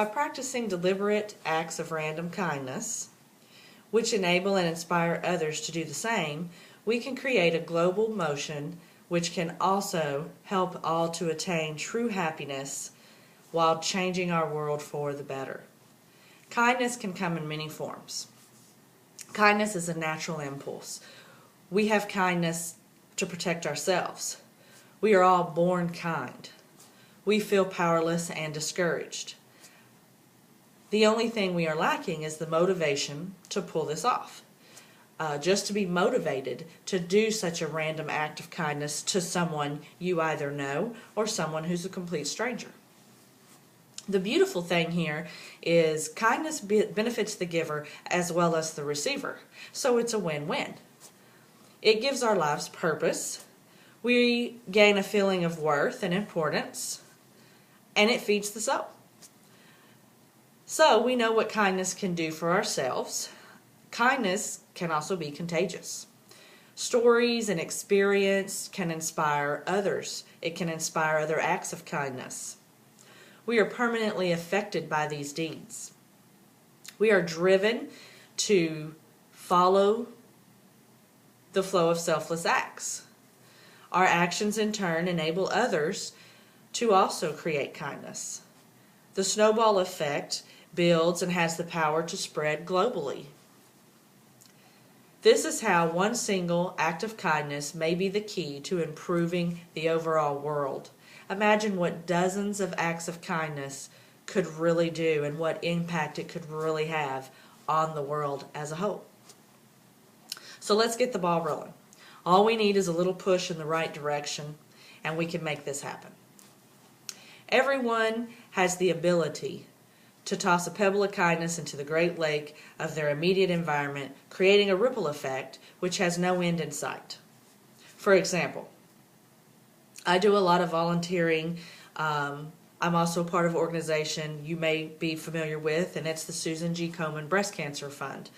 By practicing deliberate acts of random kindness, which enable and inspire others to do the same, we can create a global motion which can also help all to attain true happiness while changing our world for the better. Kindness can come in many forms. Kindness is a natural impulse. We have kindness to protect ourselves. We are all born kind. We feel powerless and discouraged. The only thing we are lacking is the motivation to pull this off. Just to be motivated to do such a random act of kindness to someone you either know or someone who's a complete stranger. The beautiful thing here is kindness benefits the giver as well as the receiver, so it's a win-win. It gives our lives purpose, we gain a feeling of worth and importance, and it feeds the soul. So we know what kindness can do for ourselves. Kindness can also be contagious. Stories and experience can inspire others. It can inspire other acts of kindness. We are permanently affected by these deeds. We are driven to follow the flow of selfless acts. Our actions in turn enable others to also create kindness. The snowball effect builds and has the power to spread globally. This is how one single act of kindness may be the key to improving the overall world. Imagine what dozens of acts of kindness could really do and what impact it could really have on the world as a whole. So let's get the ball rolling. All we need is a little push in the right direction, and we can make this happen. Everyone has the ability to toss a pebble of kindness into the great lake of their immediate environment, creating a ripple effect which has no end in sight. For example, I do a lot of volunteering. I'm also part of an organization you may be familiar with, and it's the Susan G. Komen Breast Cancer Fund.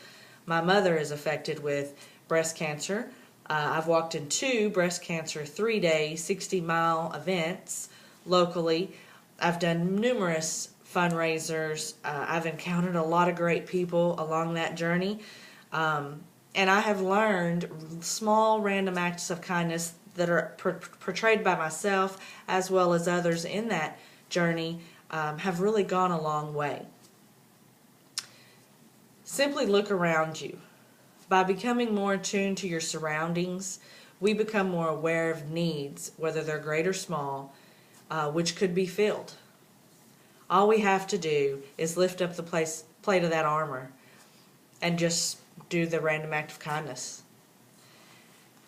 My mother is affected with breast cancer. I've walked in 2 breast cancer 3-day, 60-mile events locally. I've done numerous fundraisers. I've encountered a lot of great people along that journey. And I have learned small random acts of kindness that are portrayed by myself as well as others in that journey have really gone a long way. Simply look around you. By becoming more attuned to your surroundings, we become more aware of needs, whether they're great or small, which could be filled. All we have to do is lift up the plate of that armor and just do the random act of kindness.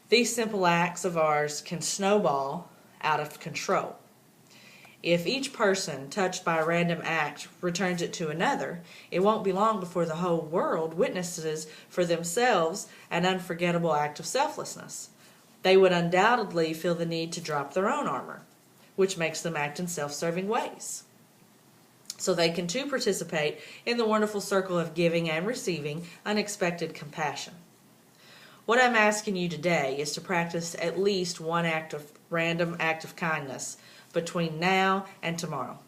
These simple acts of ours can snowball out of control. If each person touched by a random act returns it to another, it won't be long before the whole world witnesses for themselves an unforgettable act of selflessness. They would undoubtedly feel the need to drop their own armor, which makes them act in self-serving ways. So they can too participate in the wonderful circle of giving and receiving unexpected compassion. What I'm asking you today is to practice at least one random act of kindness between now and tomorrow.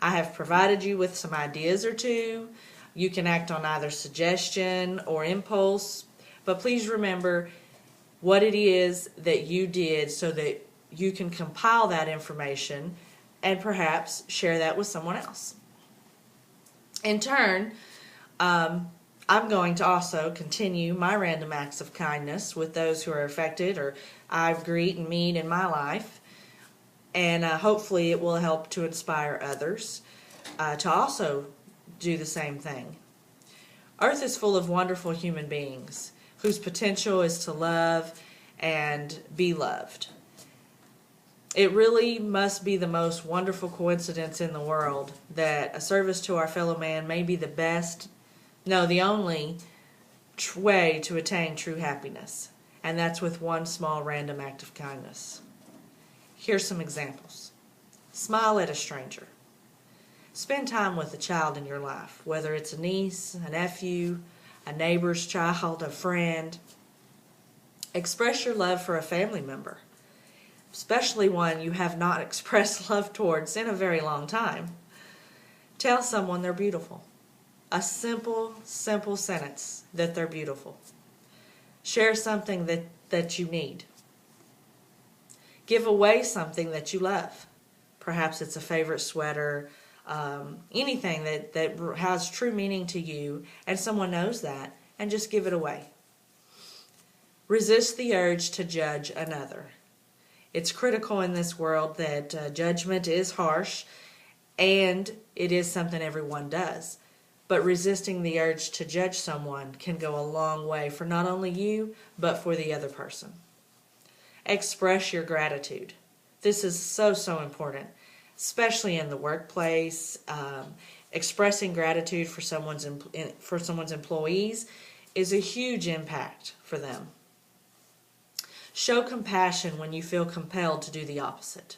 I have provided you with some ideas or two. You can act on either suggestion or impulse, but please remember what it is that you did so that you can compile that information and perhaps share that with someone else. In turn, I'm going to also continue my random acts of kindness with those who are affected or I greet and meet in my life. And hopefully it will help to inspire others to also do the same thing. Earth is full of wonderful human beings whose potential is to love and be loved. It really must be the most wonderful coincidence in the world that a service to our fellow man may be the only way to attain true happiness. And that's with one small random act of kindness. Here's some examples. Smile at a stranger. Spend time with a child in your life, whether it's a niece, a nephew, a neighbor's child, a friend. Express your love for a family member, especially one you have not expressed love towards in a very long time. Tell someone they're beautiful. A simple, simple sentence that they're beautiful. Share something that you need. Give away something that you love. Perhaps it's a favorite sweater, anything that has true meaning to you, and someone knows that, and just give it away. Resist the urge to judge another. It's critical in this world that judgment is harsh, and it is something everyone does. But resisting the urge to judge someone can go a long way for not only you, but for the other person. Express your gratitude. This is so, so important, especially in the workplace. Expressing gratitude for someone's employees is a huge impact for them. Show compassion when you feel compelled to do the opposite.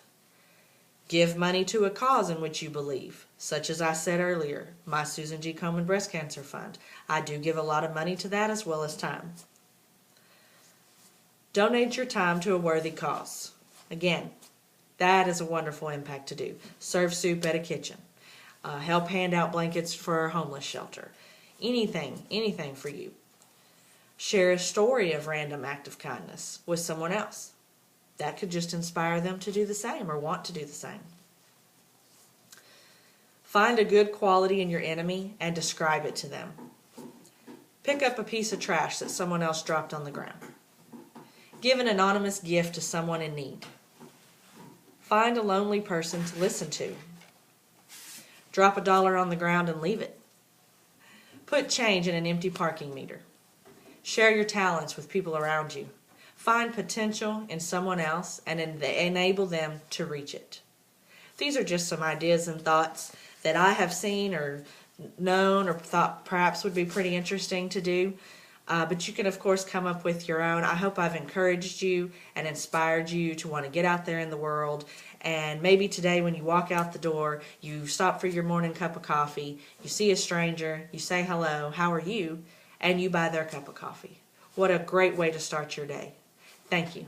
Give money to a cause in which you believe, such as I said earlier, my Susan G. Komen Breast Cancer Fund. I do give a lot of money to that as well as time. Donate your time to a worthy cause. Again, that is a wonderful impact to do. Serve soup at a kitchen. Help hand out blankets for a homeless shelter. Anything for you. Share a story of random act of kindness with someone else. That could just inspire them to do the same or want to do the same. Find a good quality in your enemy and describe it to them. Pick up a piece of trash that someone else dropped on the ground. Give an anonymous gift to someone in need. Find a lonely person to listen to. Drop $1 on the ground and leave it. Put change in an empty parking meter. Share your talents with people around you. Find potential in someone else and enable them to reach it. These are just some ideas and thoughts that I have seen or known or thought perhaps would be pretty interesting to do. But you can, of course, come up with your own. I hope I've encouraged you and inspired you to want to get out there in the world. And maybe today when you walk out the door, you stop for your morning cup of coffee, you see a stranger, you say hello, how are you? And you buy their cup of coffee. What a great way to start your day. Thank you.